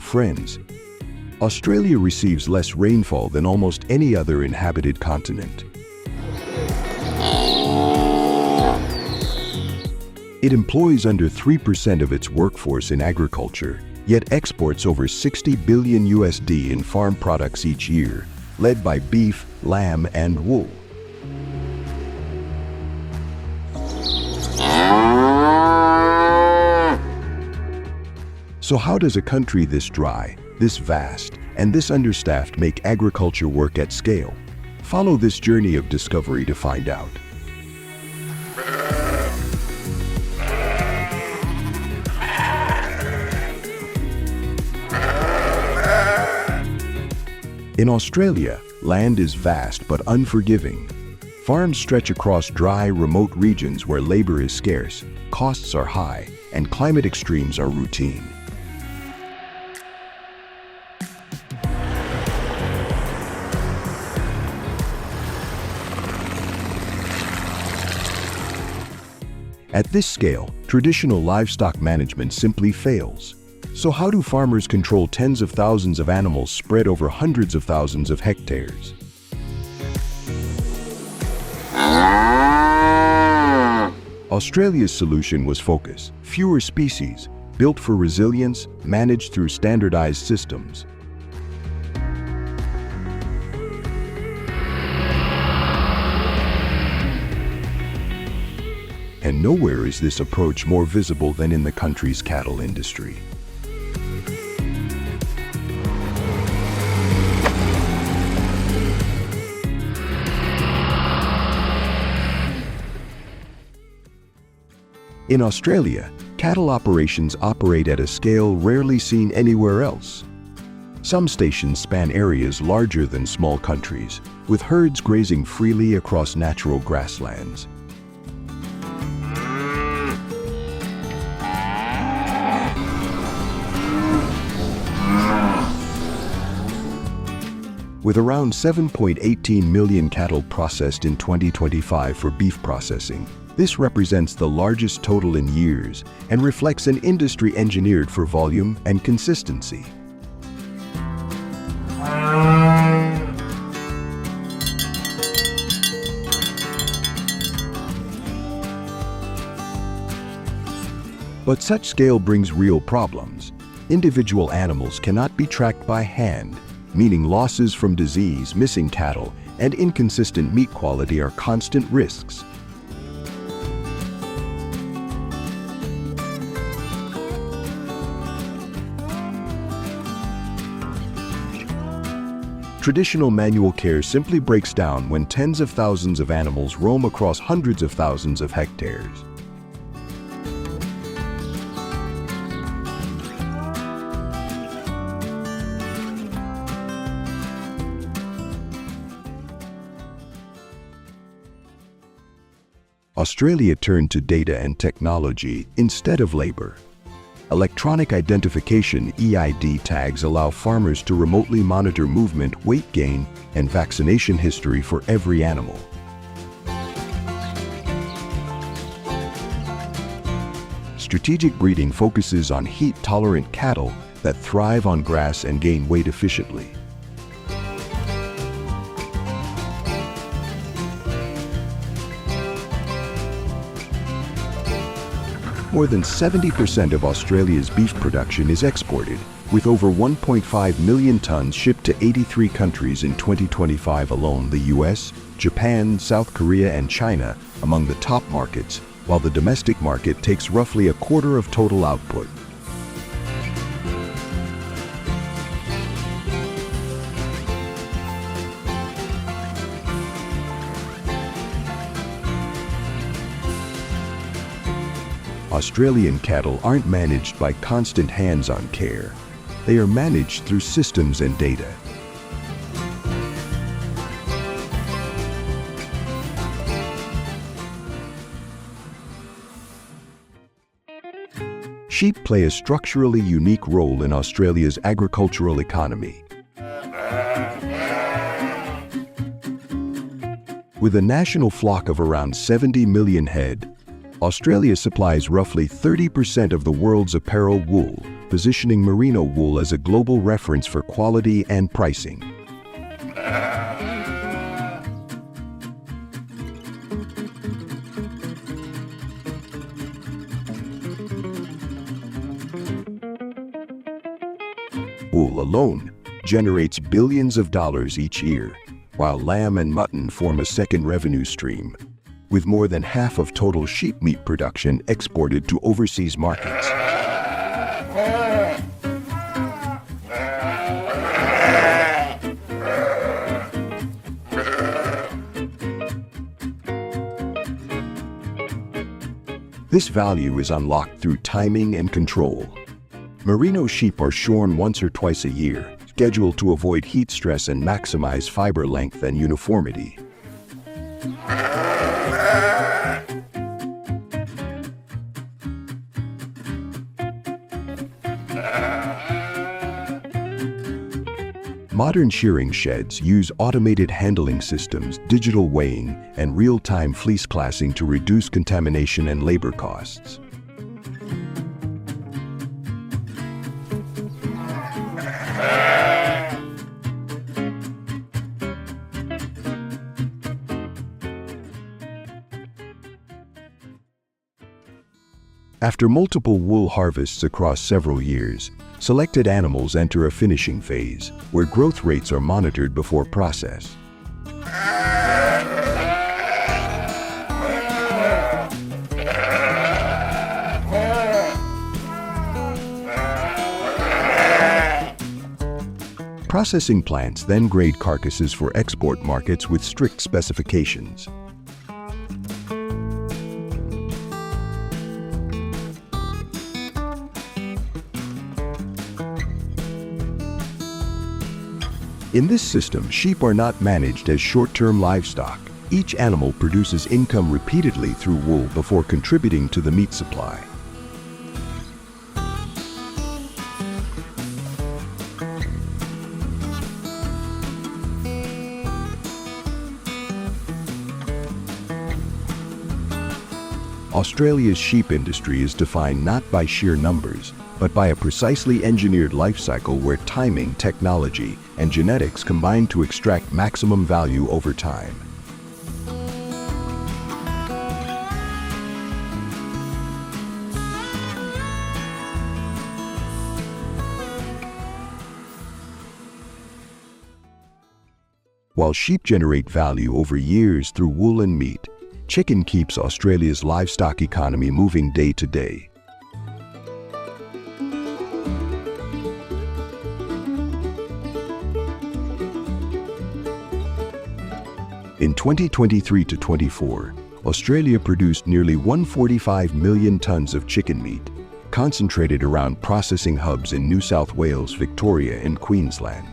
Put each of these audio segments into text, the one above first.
friends. Australia receives less rainfall than almost any other inhabited continent. It employs under 3% of its workforce in agriculture, yet exports over 60 billion USD in farm products each year, led by beef, lamb, and wool. So how does a country this dry, this vast, and this understaffed make agriculture work at scale? Follow this journey of discovery to find out. In Australia, land is vast but unforgiving. Farms stretch across dry, remote regions where labor is scarce, costs are high, and climate extremes are routine. At this scale, traditional livestock management simply fails. So how do farmers control tens of thousands of animals spread over hundreds of thousands of hectares? Australia's solution was focus, fewer species, built for resilience, managed through standardized systems. And nowhere is this approach more visible than in the country's cattle industry. In Australia, cattle operations operate at a scale rarely seen anywhere else. Some stations span areas larger than small countries, with herds grazing freely across natural grasslands. With around 7.18 million cattle processed in 2025 for beef processing, this represents the largest total in years and reflects an industry engineered for volume and consistency. But such scale brings real problems. Individual animals cannot be tracked by hand, meaning losses from disease, missing cattle, and inconsistent meat quality are constant risks. Traditional manual care simply breaks down when tens of thousands of animals roam across hundreds of thousands of hectares. Australia turned to data and technology instead of labor. Electronic identification (EID) tags allow farmers to remotely monitor movement, weight gain, and vaccination history for every animal. Strategic breeding focuses on heat-tolerant cattle that thrive on grass and gain weight efficiently. More than 70% of Australia's beef production is exported, with over 1.5 million tons shipped to 83 countries in 2025 alone. The US, Japan, South Korea, and China among the top markets, while the domestic market takes roughly a quarter of total output. Australian cattle aren't managed by constant hands-on care. They are managed through systems and data. Sheep play a structurally unique role in Australia's agricultural economy. With a national flock of around 70 million head, Australia supplies roughly 30% of the world's apparel wool, positioning merino wool as a global reference for quality and pricing. Wool alone generates billions of dollars each year, while lamb and mutton form a second revenue stream, with more than half of total sheep meat production exported to overseas markets. This value is unlocked through timing and control. Merino sheep are shorn once or twice a year, scheduled to avoid heat stress and maximize fiber length and uniformity. Modern shearing sheds use automated handling systems, digital weighing, and real-time fleece classing to reduce contamination and labor costs. After multiple wool harvests across several years, selected animals enter a finishing phase, where growth rates are monitored before process. Processing plants then grade carcasses for export markets with strict specifications. In this system, sheep are not managed as short-term livestock. Each animal produces income repeatedly through wool before contributing to the meat supply. Australia's sheep industry is defined not by sheer numbers, but by a precisely engineered life cycle where timing, technology, and genetics combine to extract maximum value over time. While sheep generate value over years through wool and meat, chicken keeps Australia's livestock economy moving day to day. In 2023 to 24, Australia produced nearly 145 million tons of chicken meat, concentrated around processing hubs in New South Wales, Victoria, and Queensland.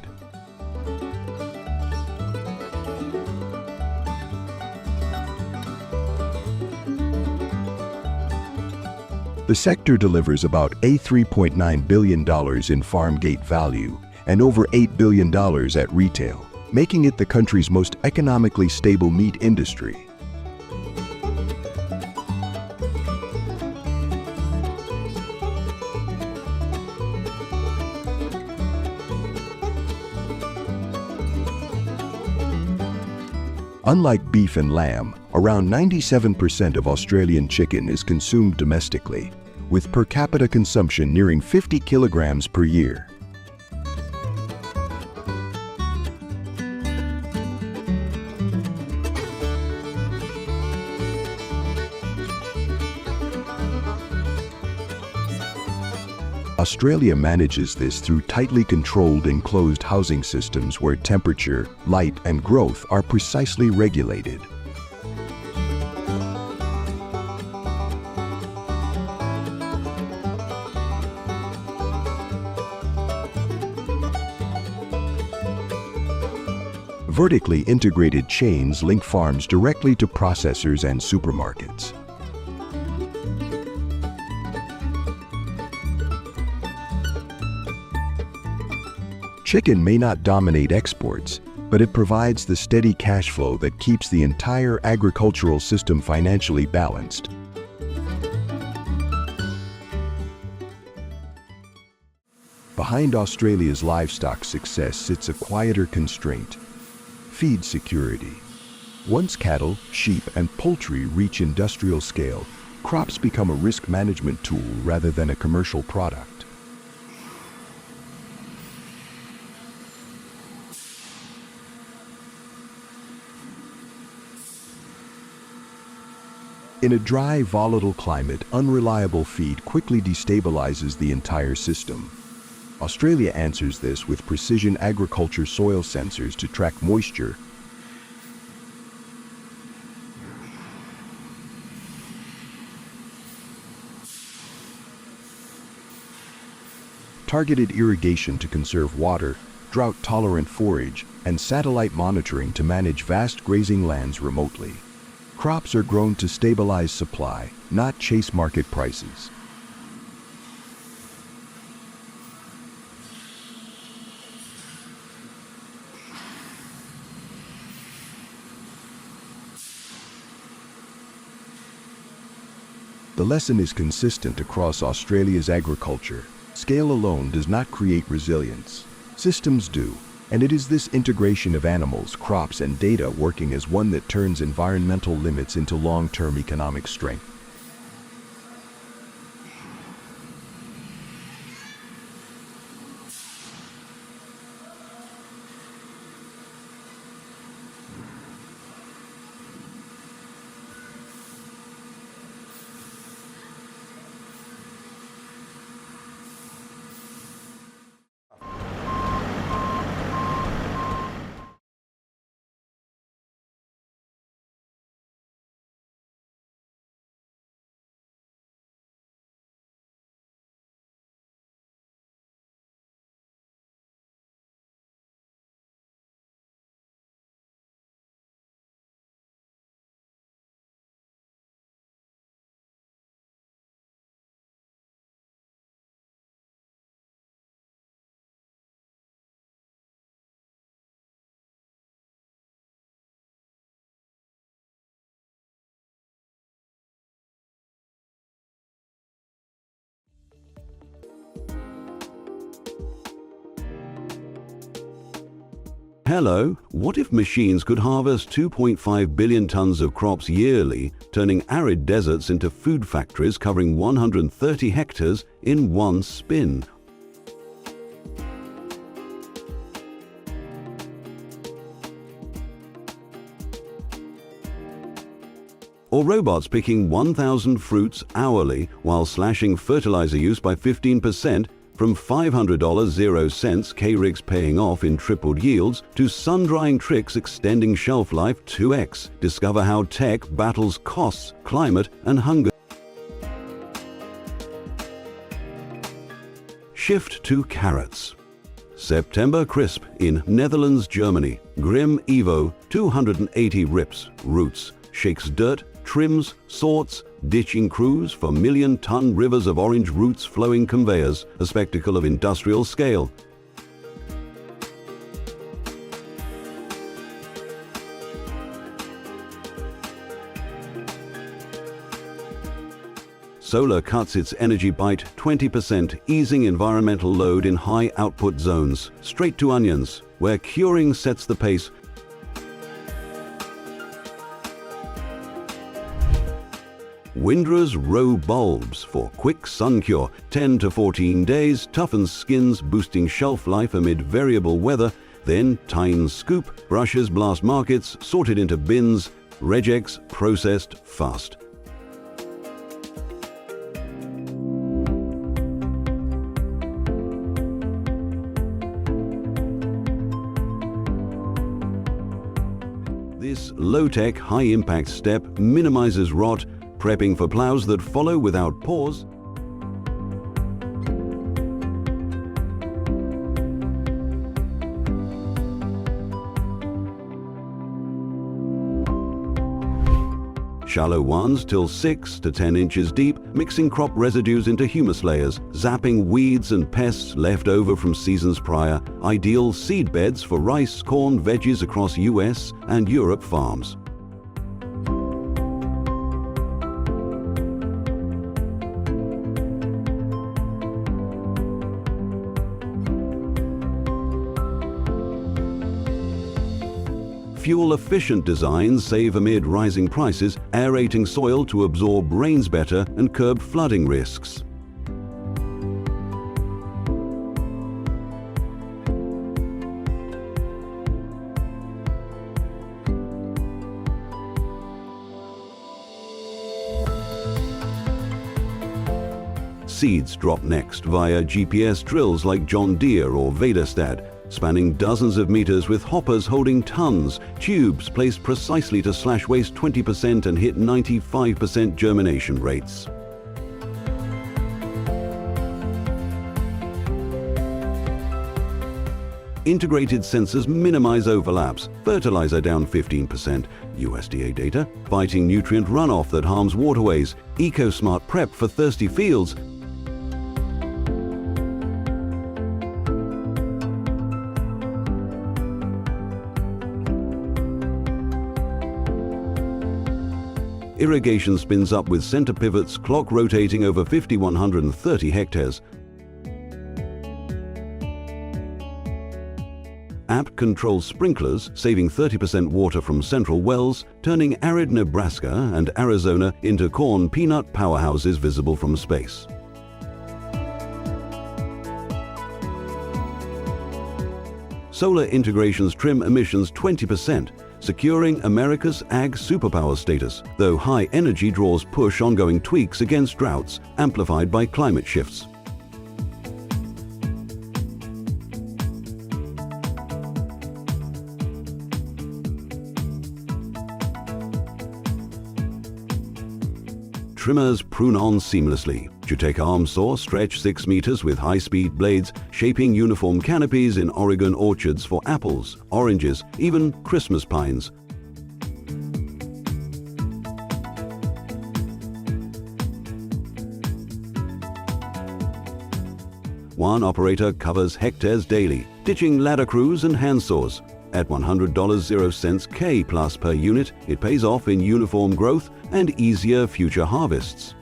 The sector delivers about $3.9 billion in farm gate value and over $8 billion at retail, making it the country's most economically stable meat industry. Unlike beef and lamb, around 97% of Australian chicken is consumed domestically, with per capita consumption nearing 50 kilograms per year. Australia manages this through tightly controlled enclosed housing systems where temperature, light, and growth are precisely regulated. Vertically integrated chains link farms directly to processors and supermarkets. Chicken may not dominate exports, but it provides the steady cash flow that keeps the entire agricultural system financially balanced. Behind Australia's livestock success sits a quieter constraint: feed security. Once cattle, sheep, and poultry reach industrial scale, crops become a risk management tool rather than a commercial product. In a dry, volatile climate, unreliable feed quickly destabilizes the entire system. Australia answers this with precision agriculture soil sensors to track moisture, targeted irrigation to conserve water, drought-tolerant forage, and satellite monitoring to manage vast grazing lands remotely. Crops are grown to stabilize supply, not chase market prices. The lesson is consistent across Australia's agriculture. Scale alone does not create resilience. Systems do. And it is this integration of animals, crops, and data working as one that turns environmental limits into long-term economic strength. Hello, what if machines could harvest 2.5 billion tons of crops yearly, turning arid deserts into food factories covering 130 hectares in one spin? Or robots picking 1,000 fruits hourly while slashing fertilizer use by 15%, from $500.00 K-Rigs paying off in tripled yields to sun-drying tricks extending shelf life 2x. Discover how tech battles costs, climate, and hunger. Shift to carrots. September crisp in Netherlands, Germany. Grim Evo 280 rips, roots, shakes dirt, trims, sorts, ditching crews for million-ton rivers of orange roots flowing conveyors, a spectacle of industrial scale. Solar cuts its energy bite 20%, easing environmental load in high-output zones. Straight to onions, where curing sets the pace. Windra's Row bulbs for quick sun cure, 10 to 14 days, toughens skins, boosting shelf life amid variable weather. Then Tyne's scoop, brushes blast markets, sorted into bins, regex, processed fast. This low-tech, high-impact step minimizes rot, prepping for plows that follow without pause. Shallow ones till 6 to 10 inches deep, mixing crop residues into humus layers, zapping weeds and pests left over from seasons prior. Ideal seed beds for rice, corn, veggies across US and Europe farms. Fuel-efficient designs save amid rising prices, aerating soil to absorb rains better and curb flooding risks. Seeds drop next via GPS drills like John Deere or Väderstad, spanning dozens of meters with hoppers holding tons, tubes placed precisely to slash waste 20% and hit 95% germination rates. Integrated sensors minimize overlaps, fertilizer down 15%, USDA data, fighting nutrient runoff that harms waterways, eco-smart prep for thirsty fields, irrigation spins up with center pivots, clock rotating over 5,130 hectares. App controls sprinklers, saving 30% water from central wells, turning arid Nebraska and Arizona into corn peanut powerhouses visible from space. Solar integrations trim emissions 20%, securing America's ag superpower status, though high energy draws push ongoing tweaks against droughts, amplified by climate shifts. Trimmers prune on seamlessly. Jutec arm saw stretch 6 meters with high-speed blades, shaping uniform canopies in Oregon orchards for apples, oranges, even Christmas pines. One operator covers hectares daily, ditching ladder crews and handsaws. At $100.00 K plus per unit, it pays off in uniform growth and easier future harvests.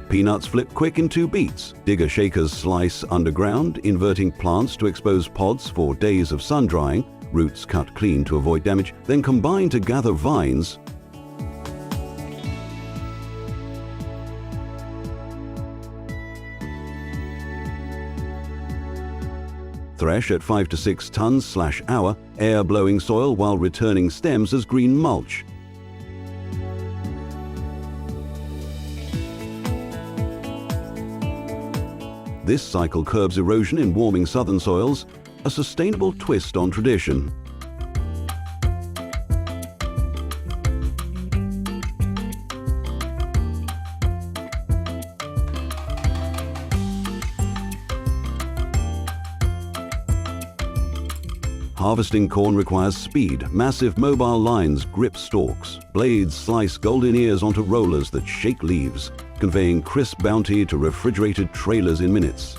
Peanuts flip quick in 2 beats. Digger shakers slice underground, inverting plants to expose pods for days of sun drying. Roots cut clean to avoid damage, then combine to gather vines. Thresh at 5 to 6 tons/hour, air blowing soil while returning stems as green mulch. This cycle curbs erosion in warming southern soils, a sustainable twist on tradition. Harvesting corn requires speed. Massive mobile lines grip stalks. Blades slice golden ears onto rollers that shake leaves, conveying crisp bounty to refrigerated trailers in minutes.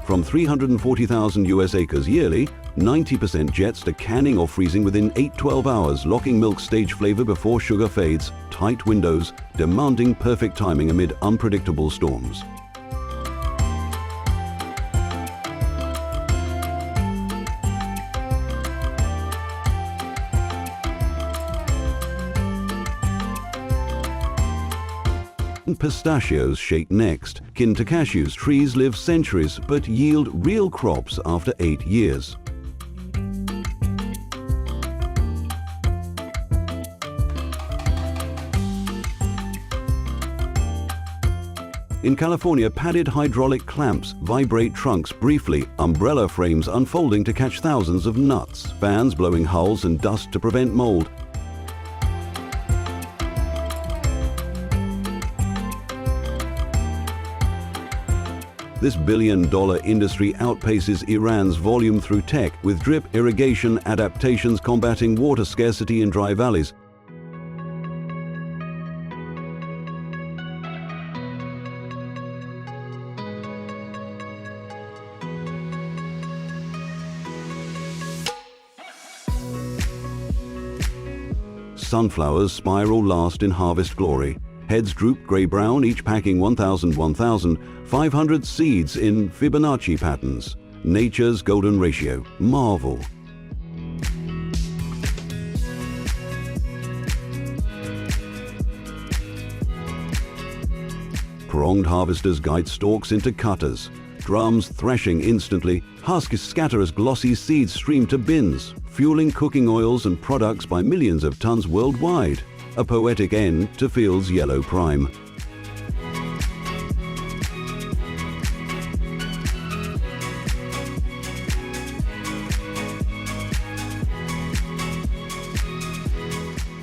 From 340,000 US acres yearly, 90% jets to canning or freezing within 8-12 hours, locking milk stage flavor before sugar fades, tight windows, demanding perfect timing amid unpredictable storms. And pistachios shake next. Kin to cashews, trees live centuries but yield real crops after 8 years. In California, padded hydraulic clamps vibrate trunks briefly, umbrella frames unfolding to catch thousands of nuts, fans blowing hulls and dust to prevent mold. This billion-dollar industry outpaces Iran's volume through tech, with drip irrigation adaptations combating water scarcity in dry valleys. sunflowers spiral last in harvest glory. Heads droop grey-brown, each packing 1,500 seeds in Fibonacci patterns. Nature's golden ratio. Marvel. Pronged harvesters guide stalks into cutters. Drums threshing instantly, husks scatter as glossy seeds stream to bins, fueling cooking oils and products by millions of tons worldwide. A poetic end to Field's yellow prime.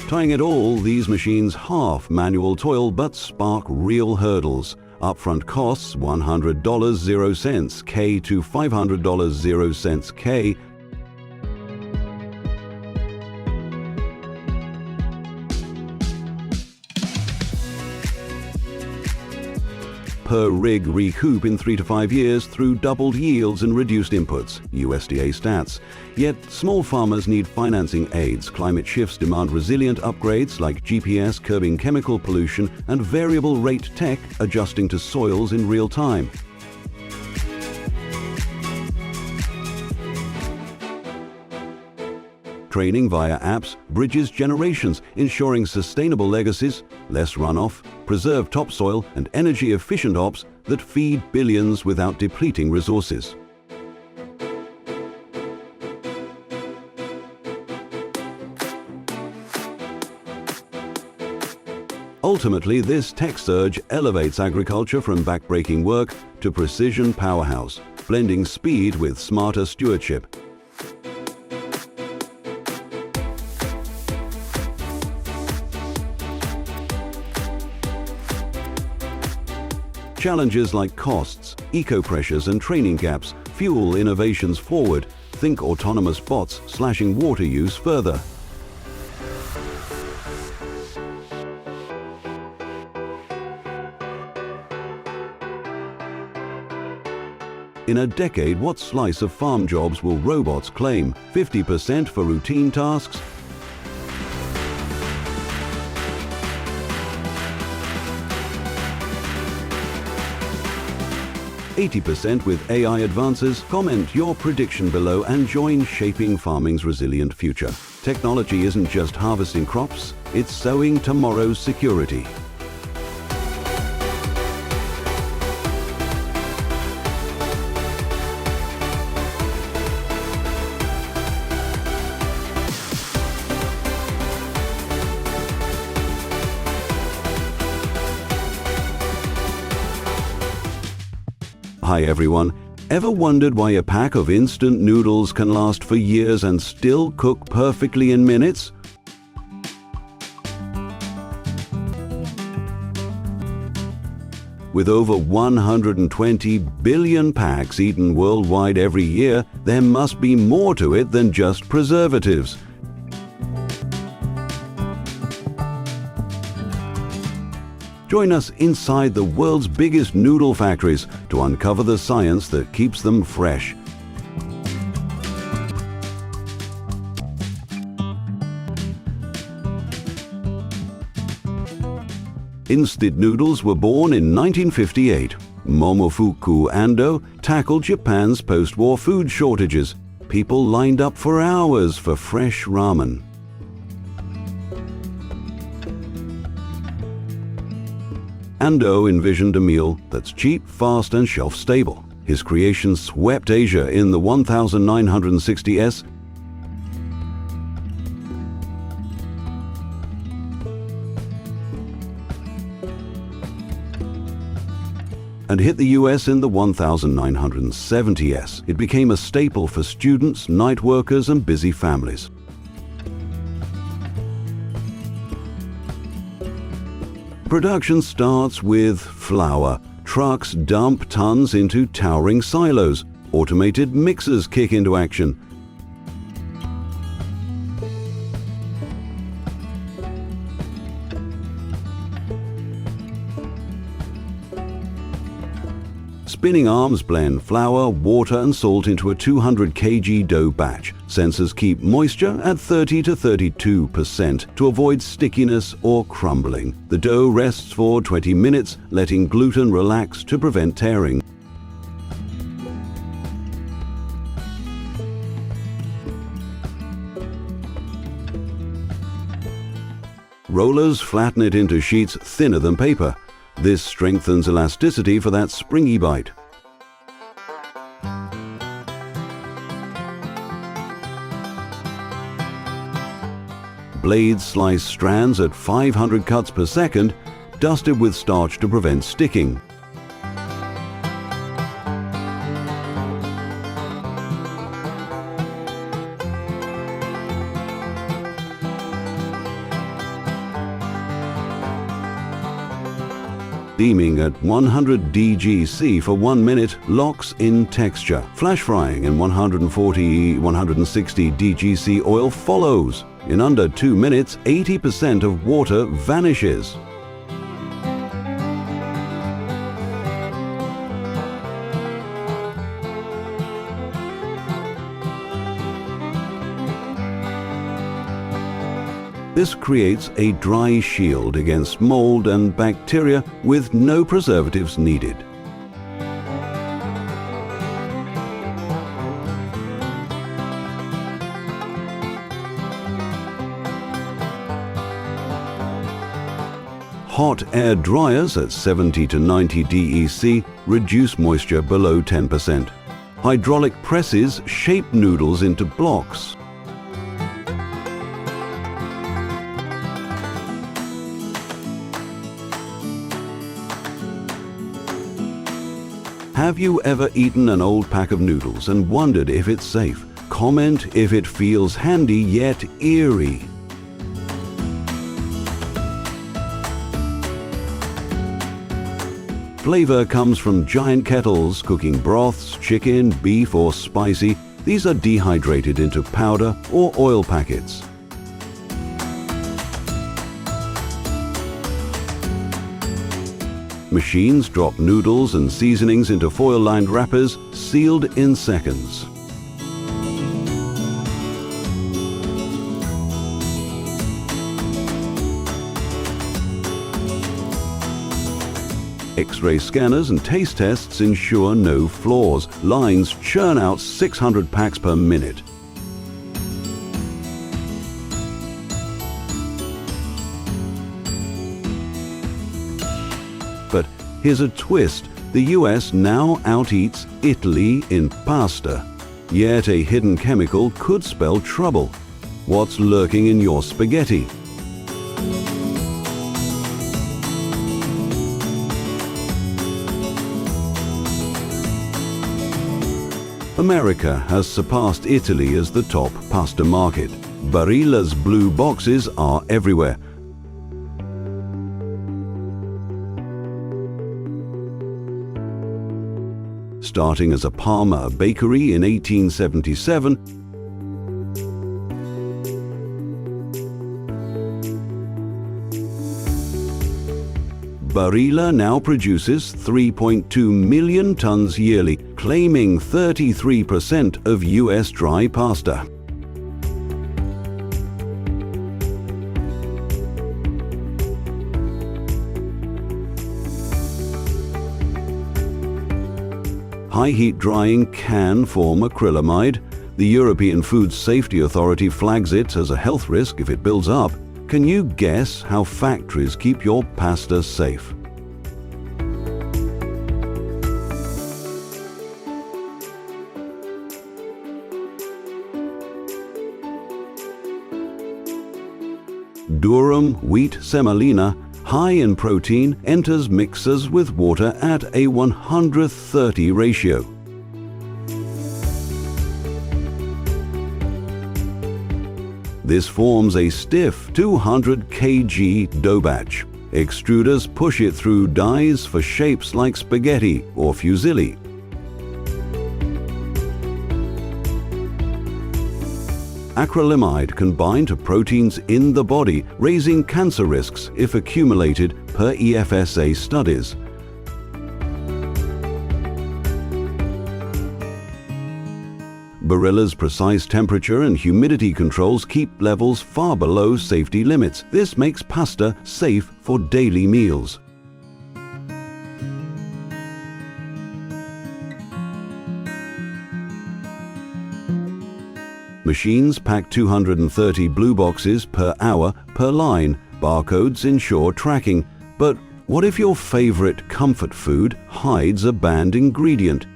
Tying it all, these machines half manual toil but spark real hurdles. Upfront costs $100 0 cents K to $500 0 cents K. Per rig recoup in 3 to 5 years through doubled yields and reduced inputs, USDA stats. Yet small farmers need financing aids. Climate shifts demand resilient upgrades like GPS curbing chemical pollution and variable rate tech adjusting to soils in real time. Training via apps bridges generations, ensuring sustainable legacies, less runoff, preserved topsoil, and energy-efficient ops that feed billions without depleting resources. Ultimately, this tech surge elevates agriculture from backbreaking work to precision powerhouse, blending speed with smarter stewardship. Challenges like costs, eco-pressures and training gaps fuel innovations forward. Think autonomous bots slashing water use further. In a decade, what slice of farm jobs will robots claim? 50% for routine tasks, 80% with AI advances. Comment your prediction below and join shaping farming's resilient future. Technology isn't just harvesting crops, it's sowing tomorrow's security. Hi everyone. Ever wondered why a pack of instant noodles can last for years and still cook perfectly in minutes? With over 120 billion packs eaten worldwide every year, there must be more to it than just preservatives. Join us inside the world's biggest noodle factories to uncover the science that keeps them fresh. Instant noodles were born in 1958. Momofuku Ando tackled Japan's post-war food shortages. People lined up for hours for fresh ramen. Ando envisioned a meal that's cheap, fast, and shelf-stable. His creation swept Asia in the 1960s and hit the US in the 1970s. It became a staple for students, night workers, and busy families. Production starts with flour. Trucks dump tons into towering silos. Automated mixers kick into action. Spinning arms blend flour, water and salt into a 200 kg dough batch. Sensors keep moisture at 30 to 32% to avoid stickiness or crumbling. The dough rests for 20 minutes, letting gluten relax to prevent tearing. Rollers flatten it into sheets thinner than paper. This strengthens elasticity for that springy bite. Blades slice strands at 500 cuts per second, dusted with starch to prevent sticking. Steaming at 100 DGC for 1 minute locks in texture. Flash frying in 140–160 DGC oil follows. In under 2 minutes, 80% of water vanishes. This creates a dry shield against mold and bacteria with no preservatives needed. Hot air dryers at 70 to 90 DEC reduce moisture below 10%. Hydraulic presses shape noodles into blocks. Have you ever eaten an old pack of noodles and wondered if it's safe? Comment if it feels handy yet eerie. Flavor comes from giant kettles cooking broths, chicken, beef or spicy. These are dehydrated into powder or oil packets. Machines drop noodles and seasonings into foil-lined wrappers, sealed in seconds. X-ray scanners and taste tests ensure no flaws. Lines churn out 600 packs per minute. But here's a twist. The US now out-eats Italy in pasta. Yet a hidden chemical could spell trouble. What's lurking in your spaghetti? America has surpassed Italy as the top pasta market. Barilla's blue boxes are everywhere. Starting as a Parma bakery in 1877, Barilla now produces 3.2 million tons yearly, claiming 33% of US dry pasta. High heat drying can form acrylamide. The European Food Safety Authority flags it as a health risk if it builds up. Can you guess how factories keep your pasta safe? Durum wheat semolina, high in protein, enters mixers with water at a 130 ratio. This forms a stiff 200 kg dough batch. Extruders push it through dies for shapes like spaghetti or fusilli. Acrylamide can bind to proteins in the body, raising cancer risks if accumulated per EFSA studies. Barilla's precise temperature and humidity controls keep levels far below safety limits. This makes pasta safe for daily meals. Machines pack 230 blue boxes per hour per line. Barcodes ensure tracking. But what if your favorite comfort food hides a banned ingredient?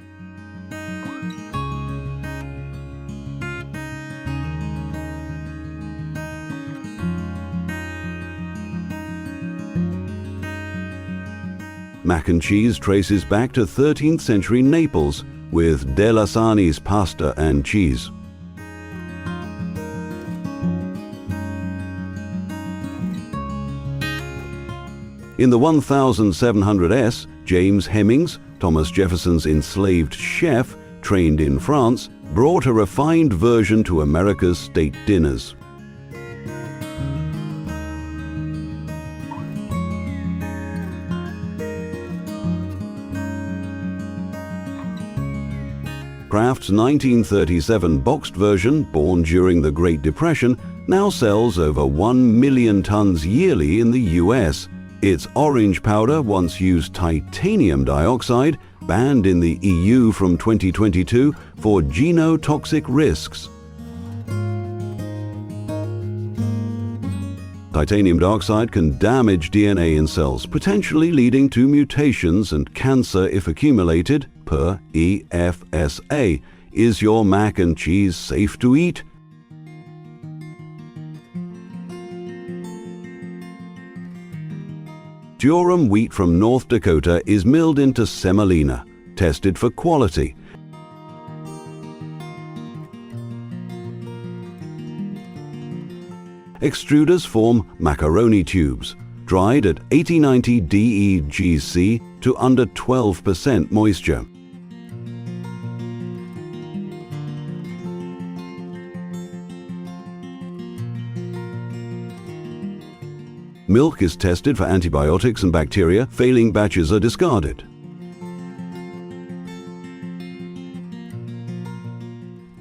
Mac and cheese traces back to 13th century Naples with De Lasagna's pasta and cheese. In the 1700s, James Hemmings, Thomas Jefferson's enslaved chef, trained in France, brought a refined version to America's state dinners. Kraft's 1937 boxed version, born during the Great Depression, now sells over 1 million tons yearly in the US. Its orange powder once used titanium dioxide, banned in the EU from 2022 for genotoxic risks. Titanium dioxide can damage DNA in cells, potentially leading to mutations and cancer if accumulated, per EFSA. Is your mac and cheese safe to eat? Durum wheat from North Dakota is milled into semolina, tested for quality. Extruders form macaroni tubes, dried at 80-90 DEGC to under 12% moisture. Milk is tested for antibiotics and bacteria. Failing batches are discarded.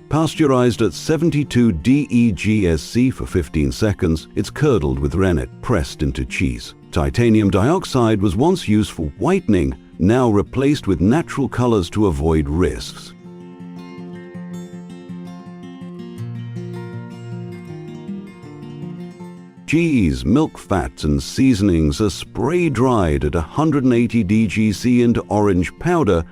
Pasteurized at 72 DEGSC for 15 seconds, it's curdled with rennet, pressed into cheese. Titanium dioxide was once used for whitening, now replaced with natural colors to avoid risks. Cheese, milk fats and seasonings are spray-dried at 180 DGC into orange powder.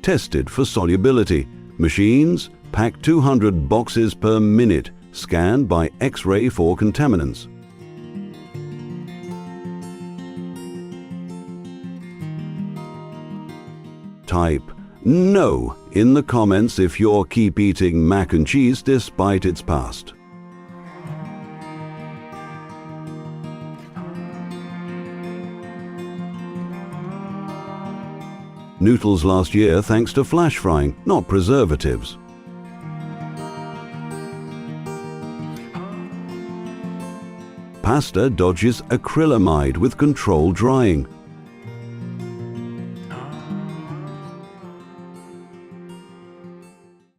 Tested for solubility. Machines pack 200 boxes per minute, scanned by X-ray for contaminants. Type "No" in the comments if you'll keep eating mac and cheese despite its past. Noodles last year thanks to flash frying, not preservatives. Pasta dodges acrylamide with controlled drying.